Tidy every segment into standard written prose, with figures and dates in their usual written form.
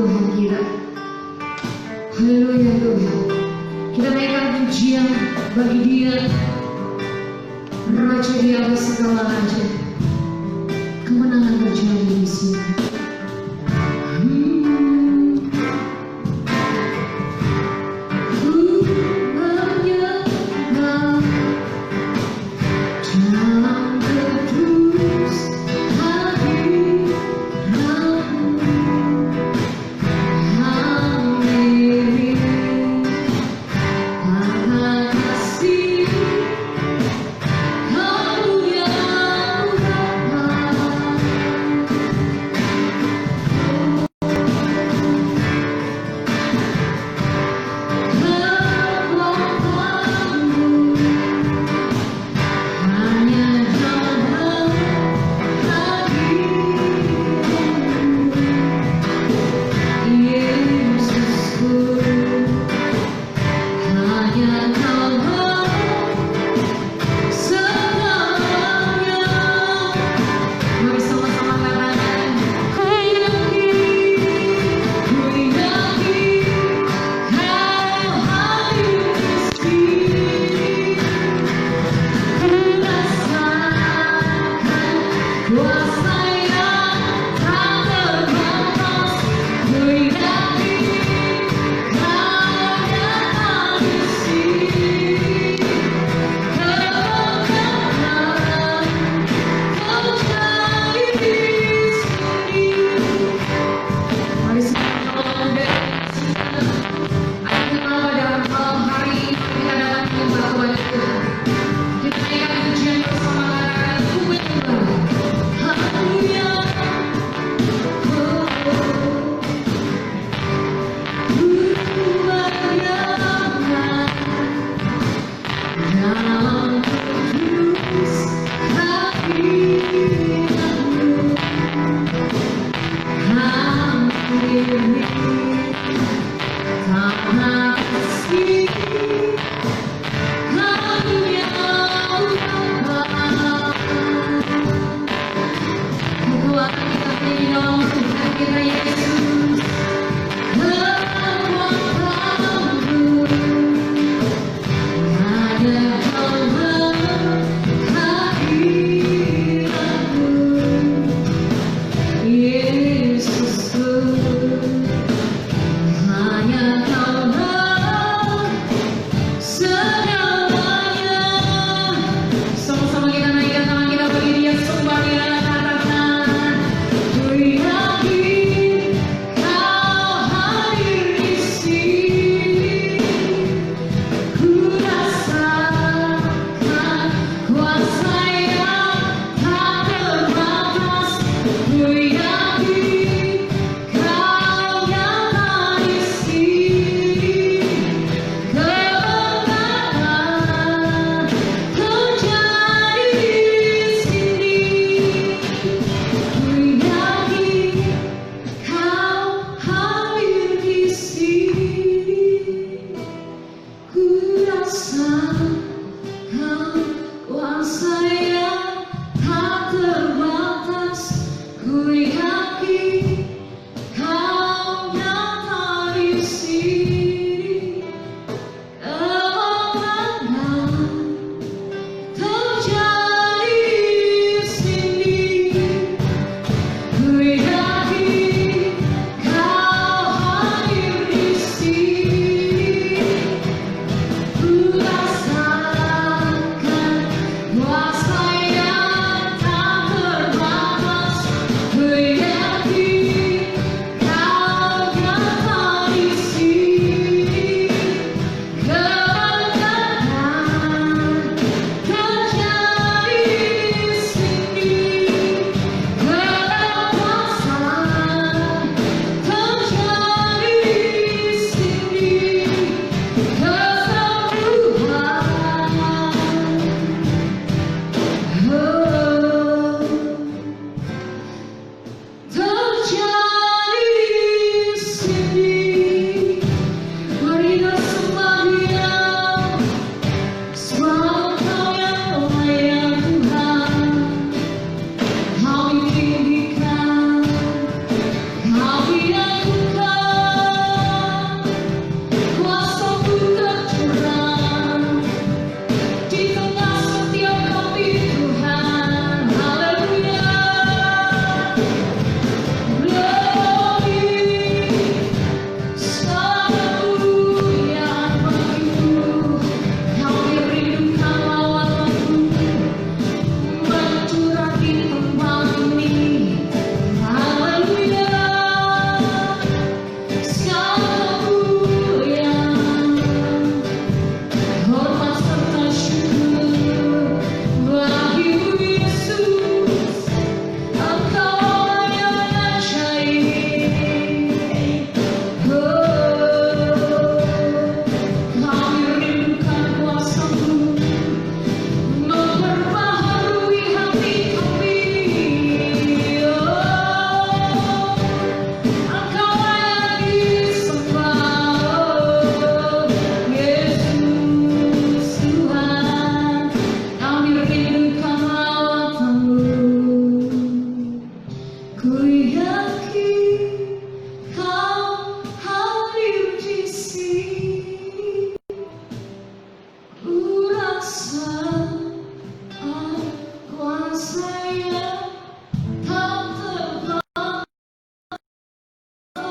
Tuhan kita. Haleluya Tuhan. Kita naikkan pujian bagi Dia, Raja di atas segala raja. Kemenangan terjadi di sini.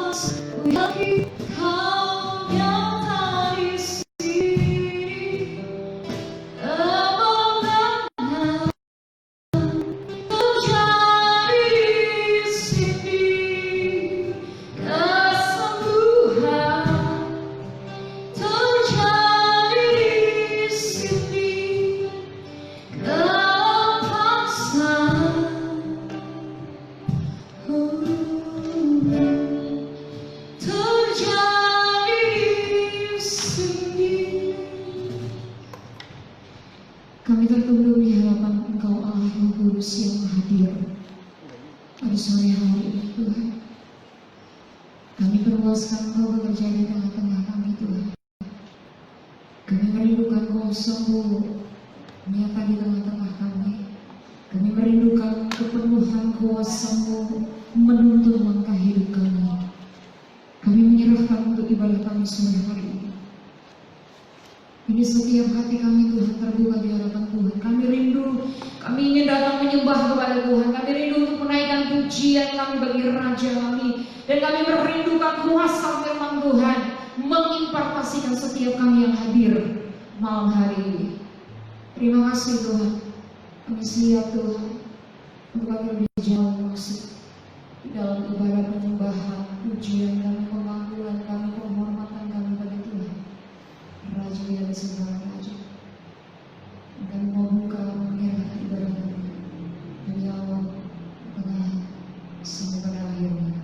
yakin kau nyata di sini, kemenangan terjadi di sini, kesembuhan terjadi di sini, kelepasan terjadi di sini. Kami tertunduk di hadapan Engkau Allah Roh Kudus yang hadir pada sore hari ini Tuhan. Kami perluaskan Engkau bekerja di tengah-tengah kami Tuhan. Kami merindukan kosong-Mu nyata di tengah-tengah kami. Kami merindukan kepenuhan kuasa-Mu menuntun langkah hidup kami. Kami menyerahkan untuk ibadah kami sore hari ini. Ini setiap hati kami Tuhan terbuka di hadapan Tuhan. Kami rindu, kami ingin datang menyembah kepada Tuhan. Kami rindu untuk menaikkan pujian kami bagi Raja kami. Dan kami merindukan kuasa firman Tuhan mengimpartasikan setiap kami yang hadir malam hari ini. Terima kasih Tuhan. Kami siap Tuhan untuk kami lebih jauh masuk di dalam ibadah penyembahan, pujian kami, pemanggilan kami, penghormatan kami bagi Tuhan, Raja yang segala Raja. Kami mau buka menyerahkan ibadah kami dari awal, tengah, sampai pada akhirnya.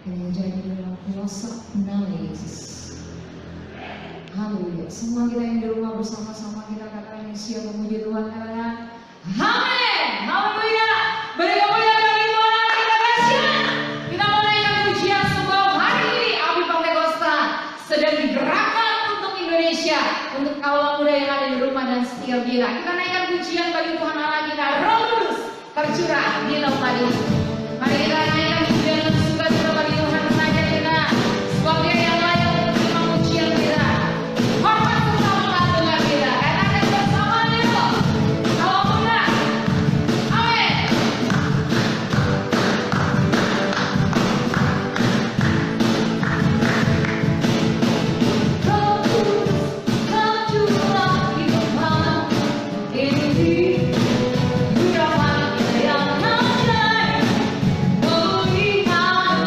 Kiranya jadi dalam kuasa nama Yesus. Haleluya. Semua kita yang di rumah bersama-sama kita katakan yang siap memuji Tuhan, katakan amin. Haleluya. Beri kemuliaan bagi Tuhan. Kita dahsyat. Kita menaikkan pujian sebab hari ini api Pentakosta sedang digerakkan untuk Indonesia, untuk kaula muda yang ada di rumah dan setiap kita. Kita naikkan pujian bagi Tuhan Allah kita. Roh Kudus tercurah di dalam tadi. Mari kita naikkan pujian dan sukacita bagi Tuhan Raja kita. Sebab Dia yang layak untuk terima pujian kita. Hormat serta pengagungan kita. Katakan bersama Dia. Kaula muda. Amin. Roh Kudus tercurah di rumah ini. Sudah yang terjadi memulihkan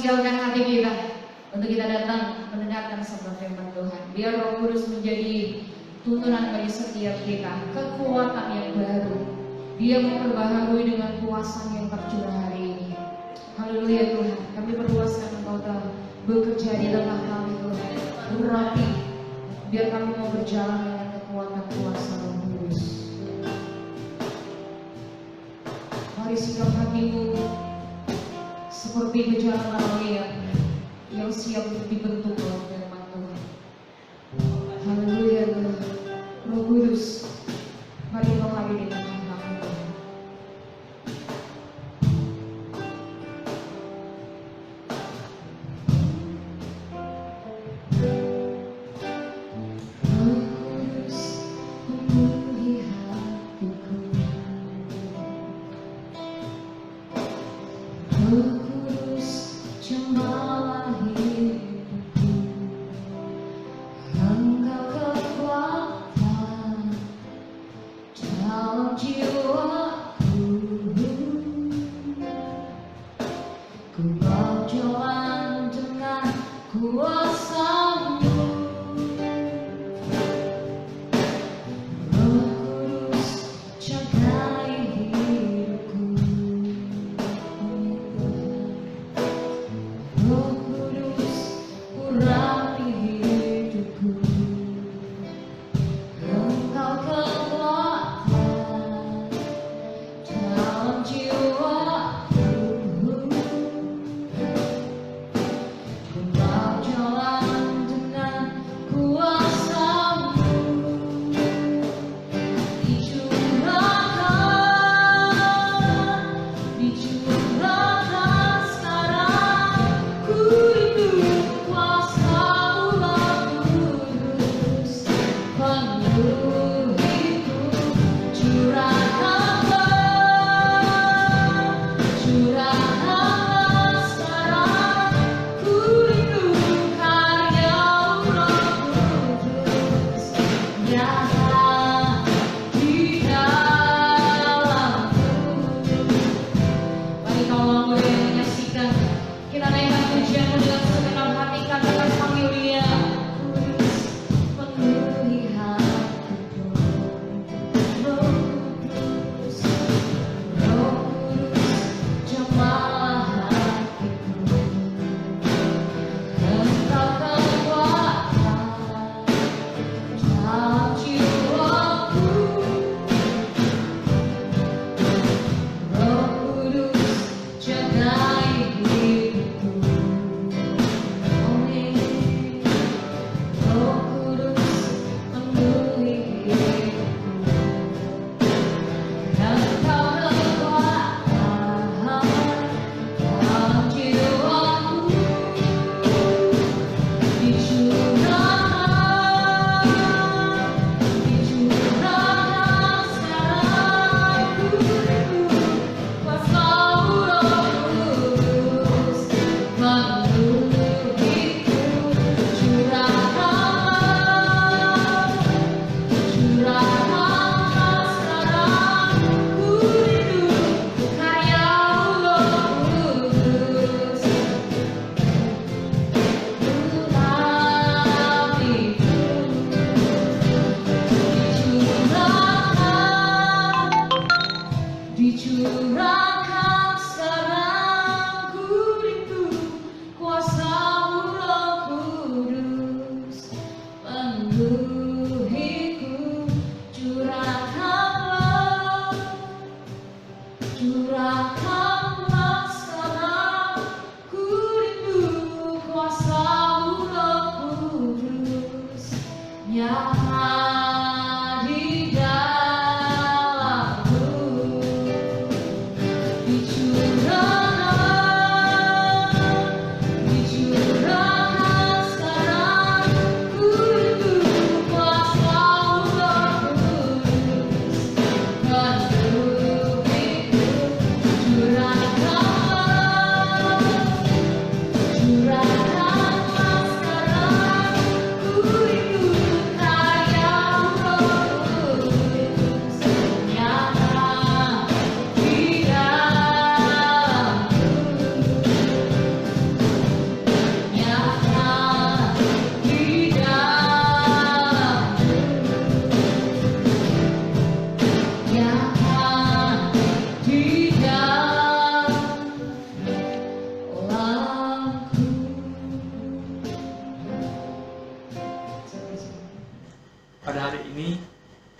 siapkan hati kita untuk kita datang mendengarkan sabda firman Tuhan. Biar Roh Kudus menjadi tuntunan bagi setiap kita, kekuatan yang baru. Dia memperbaharui dengan kuasa yang tercurah hari ini. Haleluya Tuhan, kami perluaskan Engkau telah bekerja di tengah kami Tuhan. Urapi, biar kami mau berjalan dengan kekuatan kuasa Roh Kudus. Mari sikap hatimu seperti berjalan Maria yang siap untuk dibentuk oleh firman Tuhan. Haleluya Tuhan. Roh Kudus, mari Engkau hadir di tengah kami Tuhan. Roh Kudus, penuhi hatiku. Roh Kudus, jemalah hidupku.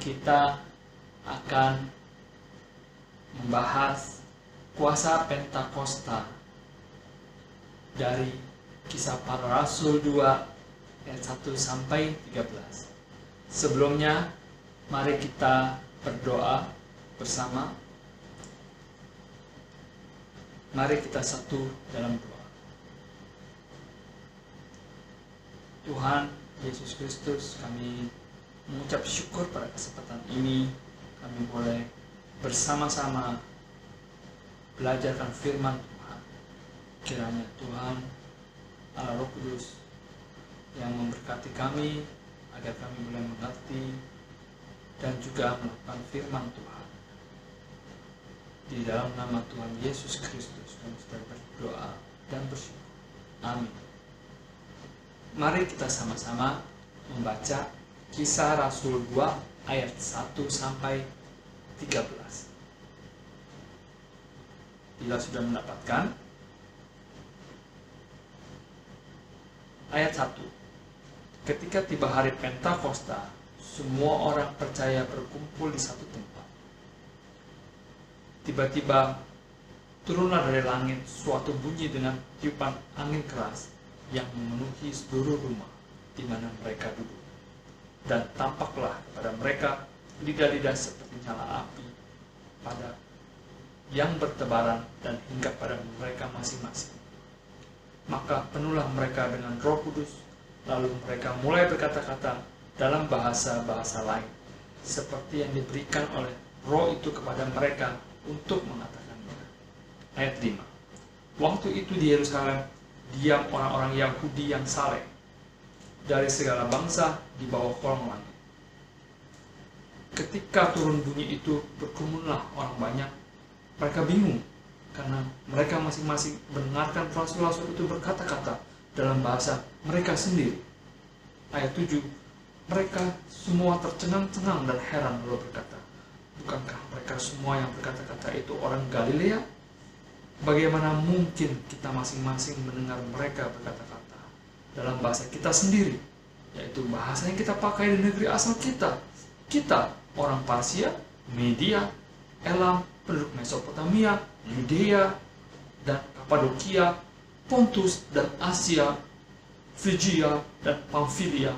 kita akan membahas kuasa Pentakosta dari Kisah Para Rasul 2 ayat 1 sampai 13. Sebelumnya, mari kita berdoa bersama. Mari kita satu dalam doa. Tuhan Yesus Kristus, kami mengucap syukur pada kesempatan ini. Kami boleh bersama-sama belajarkan firman Tuhan. Kiranya Tuhan Allah Roh Kudus yang memberkati kami agar kami boleh mengerti dan juga melakukan firman Tuhan. Di dalam nama Tuhan Yesus Kristus kami sudah berdoa dan bersyukur. Amin. Mari kita sama-sama membaca Kisah Rasul 2 ayat 1 sampai 13. Bila sudah mendapatkan, ayat 1. Ketika tiba hari Pentakosta, semua orang percaya berkumpul di satu tempat. Tiba-tiba turunlah dari langit suatu bunyi dengan tiupan angin keras yang memenuhi seluruh rumah di mana mereka duduk. Dan tampaklah kepada mereka lidah-lidah seperti nyala api pada yang bertebaran dan hinggap pada mereka masing-masing. Maka penuhlah mereka dengan Roh Kudus, lalu mereka mulai berkata-kata dalam bahasa-bahasa lain, seperti yang diberikan oleh Roh itu kepada mereka untuk mengatakannya. Ayat 5. Waktu itu di Yerusalem diam orang-orang Yahudi yang saleh dari segala bangsa di bawah kolong langit. Ketika turun bunyi itu, berkerumunlah orang banyak. Mereka bingung karena mereka masing-masing mendengarkan rasul-rasul itu berkata-kata dalam bahasa mereka sendiri. Ayat 7. Mereka semua tercengang-cengang dan heran lalu berkata, bukankah mereka semua yang berkata-kata itu orang Galilea? Bagaimana mungkin kita masing-masing mendengar mereka berkata-kata dalam bahasa kita sendiri, yaitu bahasa yang kita pakai di negeri asal kita. Kita orang Parsia, Media, Elam, penduduk Mesopotamia, Yudea, dan Kapadokia, Pontus dan Asia, Frigia dan Pamfilia,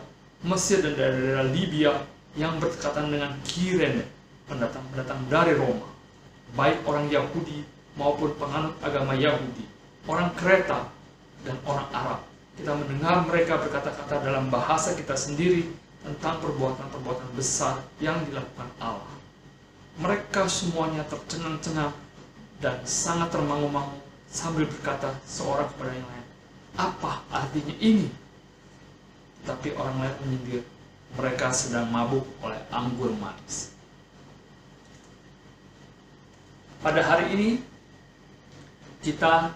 Mesir dan daerah Libya yang berdekatan dengan Kirene, pendatang-pendatang dari Roma, baik orang Yahudi maupun penganut agama Yahudi, orang Kreta dan orang Arab. Kita mendengar mereka berkata-kata dalam bahasa kita sendiri tentang perbuatan-perbuatan besar yang dilakukan Allah. Mereka semuanya tercengang-cengang dan sangat termangu-mangu sambil berkata seorang kepada yang lain, apa artinya ini? Tapi orang lain menyindir, mereka sedang mabuk oleh anggur manis. Pada hari ini kita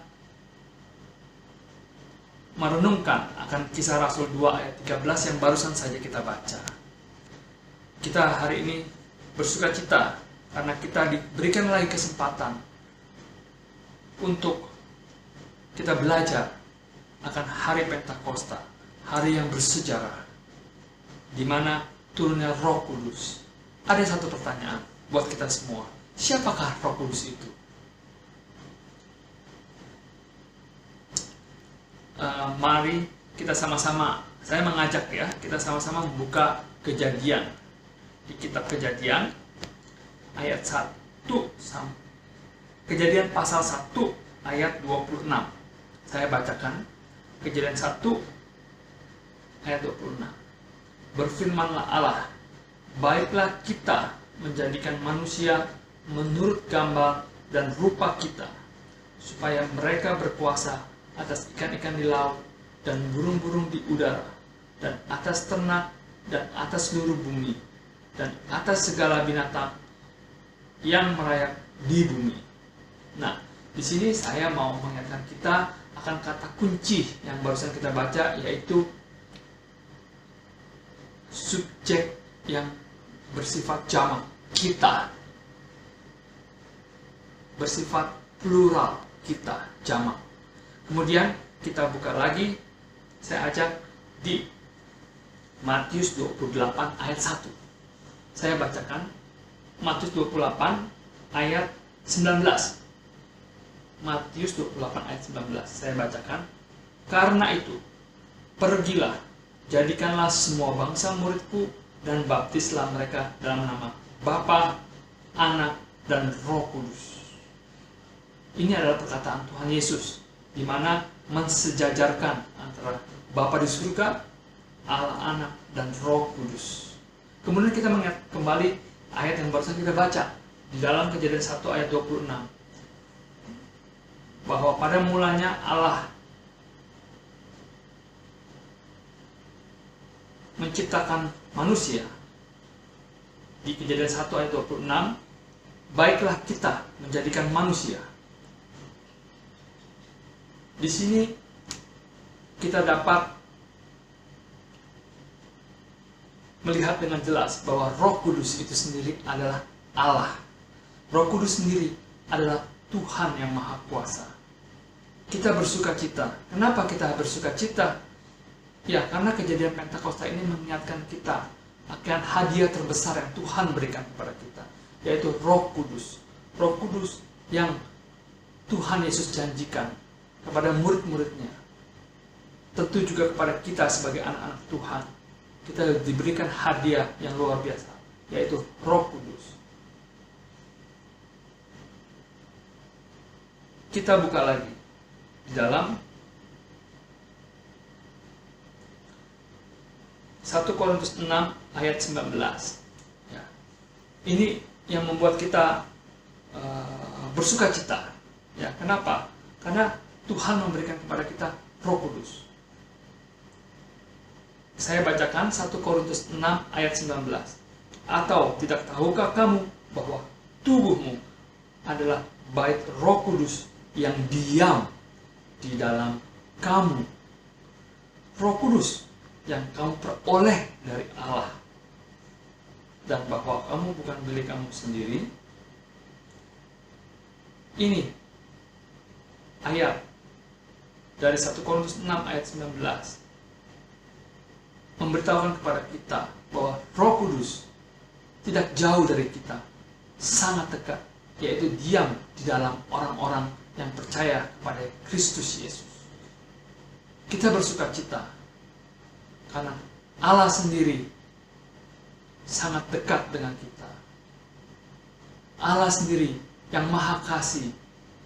merenungkan akan Kisah Rasul 2 ayat 13 yang barusan saja kita baca. Kita hari ini bersuka cita karena kita diberikan lagi kesempatan untuk kita belajar akan hari Pentakosta, hari yang bersejarah, di mana turunnya Roh Kudus. Ada satu pertanyaan buat kita semua, siapakah Roh Kudus itu? Mari kita sama-sama, saya mengajak ya, kita sama-sama membuka Kejadian. Di kitab Kejadian ayat 1 Kejadian pasal 1 ayat 26. Saya bacakan Kejadian 1 ayat 26. Berfirmanlah Allah, baiklah kita menjadikan manusia menurut gambar dan rupa kita, supaya mereka berkuasa atas ikan-ikan di laut dan burung-burung di udara, dan atas ternak dan atas seluruh bumi, dan atas segala binatang yang merayap di bumi. Nah, di sini saya mau mengingatkan kita akan kata kunci yang barusan kita baca, yaitu subjek yang bersifat jamak, kita, bersifat plural, kita, jamak. Kemudian kita buka lagi, saya ajak di Matius 28 ayat 1. Saya bacakan Matius 28 ayat 19. Matius 28 ayat 19. Saya bacakan. Karena itu, pergilah, jadikanlah semua bangsa muridku, dan baptislah mereka dalam nama Bapa, Anak, dan Roh Kudus. Ini adalah perkataan Tuhan Yesus, di mana mensejajarkan antara Bapa di surga, Allah Anak, dan Roh Kudus. Kemudian kita mengingat kembali ayat yang barusan kita baca di dalam Kejadian 1 ayat 26, bahwa pada mulanya Allah menciptakan manusia. Di Kejadian 1 ayat 26, baiklah kita menjadikan manusia. Di sini kita dapat melihat dengan jelas bahwa Roh Kudus itu sendiri adalah Allah. Roh Kudus sendiri adalah Tuhan yang Maha Kuasa. Kita bersuka cita. Kenapa kita bersuka cita? Ya, karena kejadian Pentakosta ini mengingatkan kita akan hadiah terbesar yang Tuhan berikan kepada kita, yaitu Roh Kudus. Roh Kudus yang Tuhan Yesus janjikan kepada murid-muridnya. Tentu juga kepada kita sebagai anak-anak Tuhan. Kita diberikan hadiah yang luar biasa, yaitu Roh Kudus. Kita buka lagi di dalam 1 Korintus 6 ayat 19. Ya. Ini yang membuat kita bersuka cita. Ya, kenapa? Karena Tuhan memberikan kepada kita Roh Kudus. Saya bacakan 1 Korintus 6 ayat 19. Atau tidak tahukah kamu bahwa tubuhmu adalah bait Roh Kudus yang diam di dalam kamu? Roh Kudus yang kamu peroleh dari Allah, dan bahwa kamu bukan milik kamu sendiri. Ini ayat dari 1 Korintus 6 ayat 19 memberitahukan kepada kita bahwa Roh Kudus tidak jauh dari kita, sangat dekat, yaitu diam di dalam orang-orang yang percaya kepada Kristus Yesus. Kita bersuka cita karena Allah sendiri sangat dekat dengan kita. Allah sendiri yang Maha Kasih,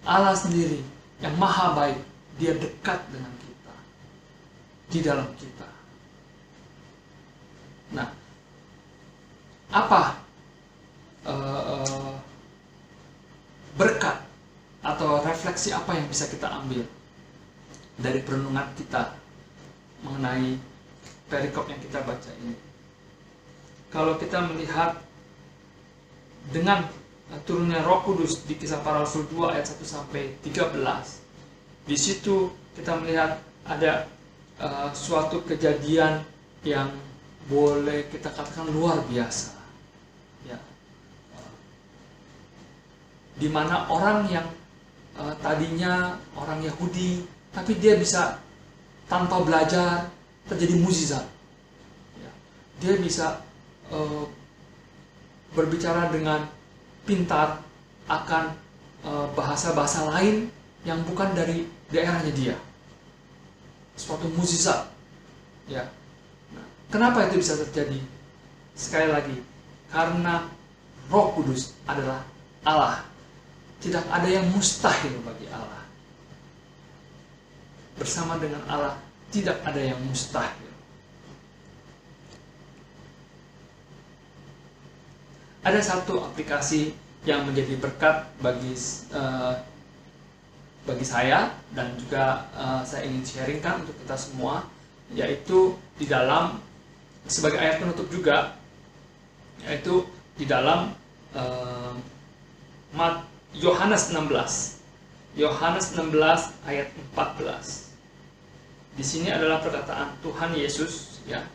Allah sendiri yang Maha Baik, Dia dekat dengan kita, di dalam kita. Nah, apa berkat atau refleksi apa yang bisa kita ambil dari perenungan kita mengenai perikop yang kita baca ini? Kalau kita melihat dengan turunnya Roh Kudus di Kisah Para Rasul 2 ayat 1 sampai 13, di situ kita melihat ada suatu kejadian yang boleh kita katakan luar biasa, ya, di mana orang yang tadinya orang Yahudi, tapi dia bisa tanpa belajar terjadi mukjizat. Ya, dia bisa berbicara dengan pintar akan bahasa-bahasa lain yang bukan dari daerahnya dia. Suatu mukjizat. Ya. Nah, kenapa itu bisa terjadi? Sekali lagi, karena Roh Kudus adalah Allah. Tidak ada yang mustahil bagi Allah. Bersama dengan Allah tidak ada yang mustahil. Ada satu aplikasi yang menjadi berkat bagi saya, dan juga saya ingin sharingkan untuk kita semua, yaitu di dalam sebagai ayat penutup juga, yaitu di dalam Yohanes 16 ayat 14. Di sini adalah perkataan Tuhan Yesus, ya,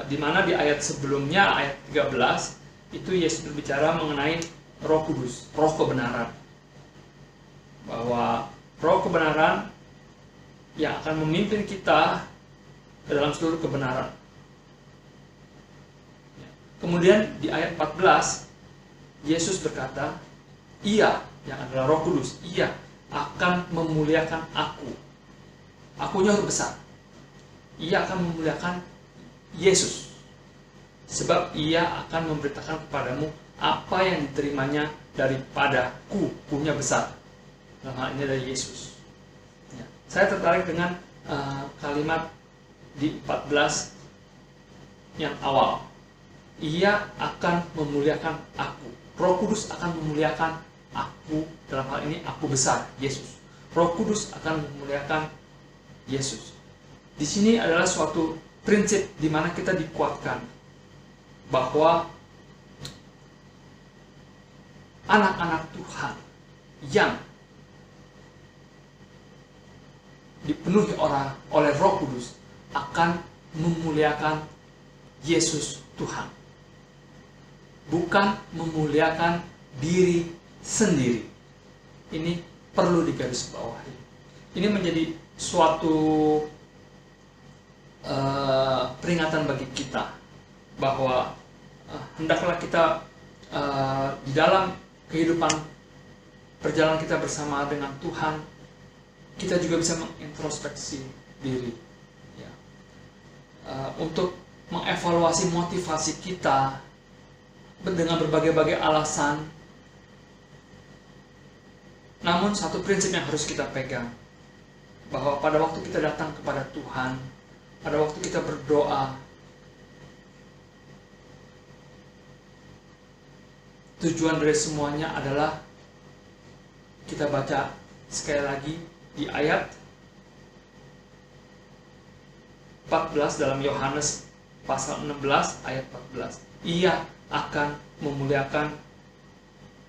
di mana di ayat sebelumnya, ayat 13, itu Yesus berbicara mengenai Roh Kudus, Roh kebenaran, bahwa Roh kebenaran yang akan memimpin kita ke dalam seluruh kebenaran. Kemudian di ayat 14 Yesus berkata, Ia yang adalah Roh Kudus, Ia akan memuliakan aku. Akunya huruf besar. Ia akan memuliakan Yesus, sebab Ia akan memberitakan kepadamu apa yang diterimanya daripadaku. Kunya besar, dalam hal ini dari Yesus. Ya. Saya tertarik dengan kalimat di 14 yang awal. Ia akan memuliakan aku. Roh Kudus akan memuliakan aku, dalam hal ini aku besar, Yesus. Roh Kudus akan memuliakan Yesus. Di sini adalah suatu prinsip di mana kita dikuatkan bahwa anak-anak Tuhan yang dipenuhi oleh Roh Kudus akan memuliakan Yesus Tuhan, bukan memuliakan diri sendiri. Ini perlu digarisbawahi. Ini menjadi suatu peringatan bagi kita bahwa hendaklah kita di dalam kehidupan perjalanan kita bersama dengan Tuhan, kita juga bisa mengintrospeksi diri, ya. Untuk mengevaluasi motivasi kita dengan berbagai-bagai alasan. Namun satu prinsip yang harus kita pegang, bahwa pada waktu kita datang kepada Tuhan, pada waktu kita berdoa, tujuan dari semuanya adalah kita baca sekali lagi di ayat 14 dalam Yohanes pasal 16 ayat 14. Ia akan memuliakan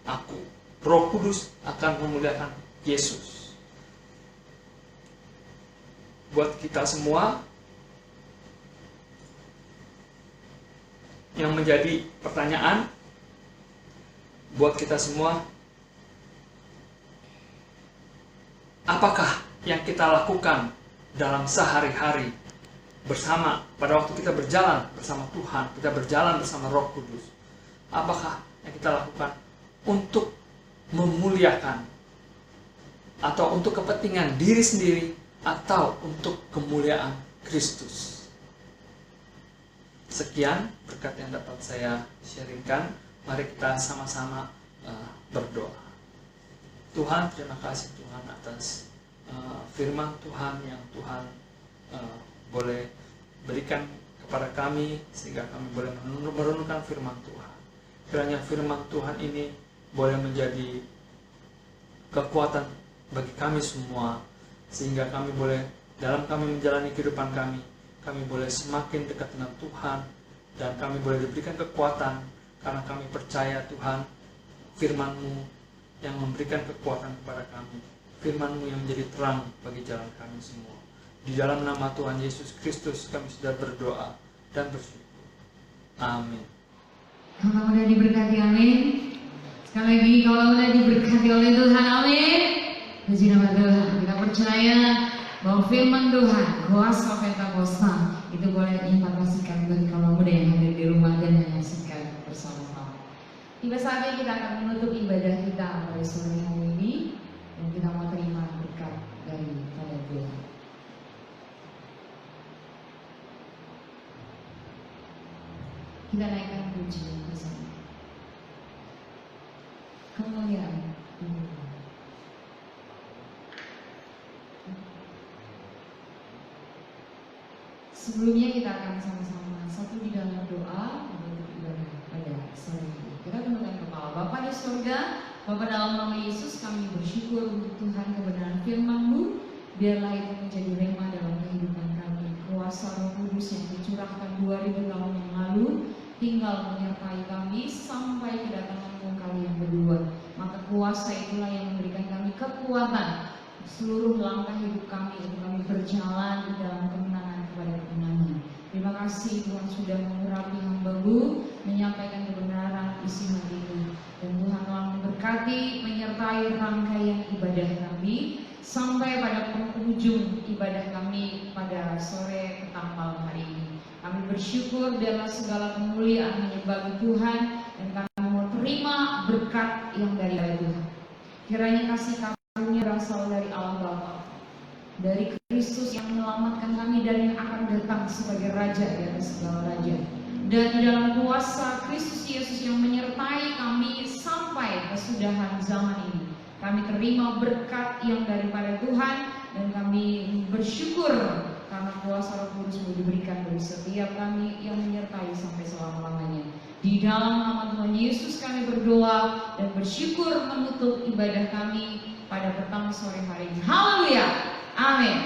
aku. Roh Kudus akan memuliakan Yesus. Buat kita semua yang menjadi pertanyaan, buat kita semua, apakah yang kita lakukan dalam sehari-hari bersama, pada waktu kita berjalan bersama Tuhan, kita berjalan bersama Roh Kudus, apakah yang kita lakukan untuk memuliakan atau untuk kepentingan diri sendiri atau untuk kemuliaan Kristus? Sekian berkat yang dapat saya sharingkan. Mari kita sama-sama berdoa. Tuhan, terima kasih Tuhan atas firman Tuhan yang Tuhan boleh berikan kepada kami, sehingga kami boleh merenungkan firman Tuhan. Kiranya firman Tuhan ini boleh menjadi kekuatan bagi kami semua, sehingga kami boleh, dalam kami menjalani kehidupan kami boleh semakin dekat dengan Tuhan, dan kami boleh diberikan kekuatan, karena kami percaya Tuhan, firman-Mu yang memberikan kekuatan kepada kami, firman-Mu yang menjadi terang bagi jalan kami semua. Di dalam nama Tuhan Yesus Kristus kami sudah berdoa dan bersyukur. Amin. Kalau udah diberkati, amin. Sekali lagi, kalau udah diberkati oleh Tuhan, amin. Puji nama Tuhan. Kita percaya bahwa firman Tuhan, kuasa Pentakosta, itu boleh diimplementasikan bagi kaum muda yang hadir di rumah dan menyaksikan bersama-sama. Tiba saatnya kita akan menutup ibadah kita pada sore hari ini, dan kita mau terima berkat dari Tuhan. Kita naikkan pujian bersama. Kemuliaan Tuhan. Sebelumnya kita akan sama-sama satu di dalam doa untuk ibadah pada sore ini. Kita tundukkan kepala. Bapa di surga, Bapa dalam nama Yesus, kami bersyukur untuk Tuhan kebenaran firman-Mu. Biarlah itu menjadi rema dalam kehidupan kami. Kuasa Roh Kudus yang dicurahkan 2000 tahun yang lalu tinggal menyertai kami sampai kedatangan-Mu kali yang kedua. Maka kuasa itulah yang memberikan kami kekuatan seluruh langkah hidup kami untuk kami berjalan di dalam kemenangan kepada kemenangan. Terima kasih Tuhan sudah mengurapi hamba-Mu, menyampaikan kebenaran isi hari ini. Dan Tuhan telah memberkati, menyertai rangkaian ibadah kami sampai pada penghujung ibadah kami pada sore petang malam hari ini. Kami bersyukur dalam segala kemuliaan hanya bagi Tuhan, dan kami mau terima berkat yang dari Tuhan. Kiranya kasih karunia berasal dari Allah Bapa, dari Kristus yang menyelamatkan kami dan yang akan datang sebagai Raja di atas segala raja. Dan di dalam kuasa Kristus Yesus yang menyertai kami sampai kesudahan zaman ini, kami terima berkat yang daripada Tuhan, dan kami bersyukur karena kuasa Roh Kudus mau diberikan bagi setiap kami yang menyertai sampai selama-lamanya. Di dalam nama Tuhan Yesus kami berdoa dan bersyukur menutup ibadah kami pada petang sore hari ini. Haleluya. Amin.